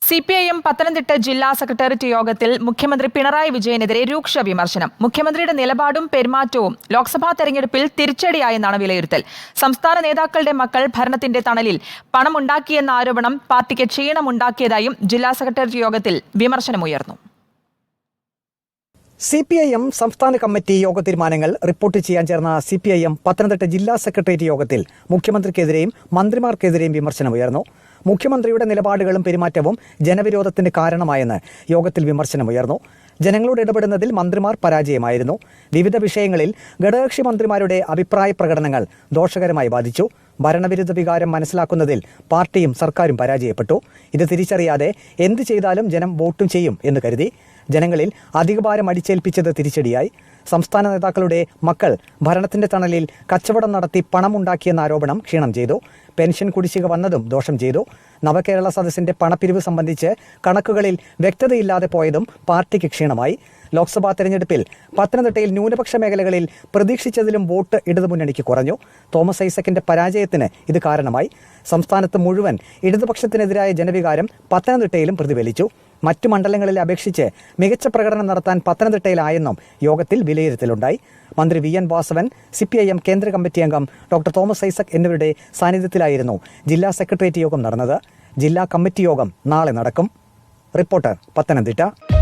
CPIM Pathanamthitta ജില്ലാ secretariat യോഗത്തിൽ മുഖ്യമന്ത്രി പിണറായി വിജയനെതിരെ രൂക്ഷ വിമർശനം. മുഖ്യമന്ത്രിയുടെ നിലപാടും പെരുമാറ്റവും ലോക്സഭാ തെരഞ്ഞെടുപ്പിൽ തിരിച്ചടിയായെന്നാണ് വിലയിരുത്തൽ. സംസ്ഥാന നേതാക്കളുടെ മക്കൾ ഭരണത്തിന്റെ തണലിൽ പണമുണ്ടാക്കിയെന്ന ആരോപണം പാർട്ടിക്ക് ക്ഷീണമുണ്ടാക്കിയതായും ജില്ലാ സെക്രട്ടേറിയറ്റ് യോഗത്തിൽ വിമർശനമുയർന്നു. CPIM സംസ്ഥാന കമ്മിറ്റി യോഗ തീരുമാനങ്ങൾ റിപ്പോർട്ട് ചെയ്യാൻ ചേർന്ന CPIM പത്തനംതിട്ട ജില്ലാ സെക്രട്ടേറിയറ്റ് യോഗത്തിൽ മുഖ്യമന്ത്രിക്കെതിരെയും മന്ത്രിമാർക്കെതിരെയും വിമർശനമുയർന്നു. മുഖ്യമന്ത്രിയുടെ നിലപാടുകളും പെരുമാറ്റവും ജനവിരോധത്തിന് കാരണമായെന്ന് യോഗത്തിൽ വിമർശനമുയർന്നു. ജനങ്ങളോട് ഇടപെടുന്നതിൽ മന്ത്രിമാർ പരാജയമായിരുന്നു. വിവിധ വിഷയങ്ങളിൽ ഘടകകക്ഷി മന്ത്രിമാരുടെ അഭിപ്രായ പ്രകടനങ്ങൾ ദോഷകരമായി ബാധിച്ചു. ഭരണവിരുദ്ധ വികാരം മനസ്സിലാക്കുന്നതിൽ പാർട്ടിയും സർക്കാരും പരാജയപ്പെട്ടു. ഇത് തിരിച്ചറിയാതെ എന്ത് ചെയ്താലും ജനം വോട്ടും ചെയ്യും എന്ന് കരുതി. ജനങ്ങളിൽ അധികഭാരം അടിച്ചേൽപ്പിച്ചത് തിരിച്ചടിയായി. സംസ്ഥാന നേതാക്കളുടെ മക്കൾ ഭരണത്തിന്റെ തണലിൽ കച്ചവടം നടത്തി പണമുണ്ടാക്കിയെന്ന ആരോപണം ക്ഷീണം ചെയ്തു. പെൻഷൻ കുടിശ്ശിക വന്നതും ദോഷം ചെയ്തു. നവകേരള സദസ്സിന്റെ പണപ്പിരിവ് സംബന്ധിച്ച് കണക്കുകളിൽ വ്യക്തതയില്ലാതെ പോയതും പാർട്ടിക്ക് ക്ഷീണമായി. ലോക്സഭാ തെരഞ്ഞെടുപ്പിൽ പത്തനംതിട്ടയിൽ ന്യൂനപക്ഷ മേഖലകളിൽ പ്രതീക്ഷിച്ചതിലും വോട്ട് ഇടതുമുന്നണിക്ക് കുറഞ്ഞു. തോമസ് ഐസക്കിന്റെ പരാജയത്തിന് ഇത് കാരണമായി. സംസ്ഥാനത്ത് മുഴുവൻ ഇടതുപക്ഷത്തിനെതിരായ ജനവികാരം പത്തനംതിട്ടയിലും പ്രതിഫലിച്ചു. മറ്റു മണ്ഡലങ്ങളിലെ അപേക്ഷിച്ച് മികച്ച പ്രകടനം നടത്താൻ പത്തനംതിട്ടയിലായെന്നും യോഗത്തിൽ വിലയിരുത്തലുണ്ടായി. മന്ത്രി VN വാസവൻ, CPIM കേന്ദ്ര കമ്മിറ്റി അംഗം ഡോക്ടർ തോമസ് ഐസക് എന്നിവരുടെ സാന്നിധ്യത്തിലായിരുന്നു ജില്ലാ സെക്രട്ടേറിയറ്റ് യോഗം നടന്നത്. ജില്ലാ കമ്മിറ്റി യോഗം നാളെ നടക്കും. റിപ്പോർട്ടർ, പത്തനംതിട്ട.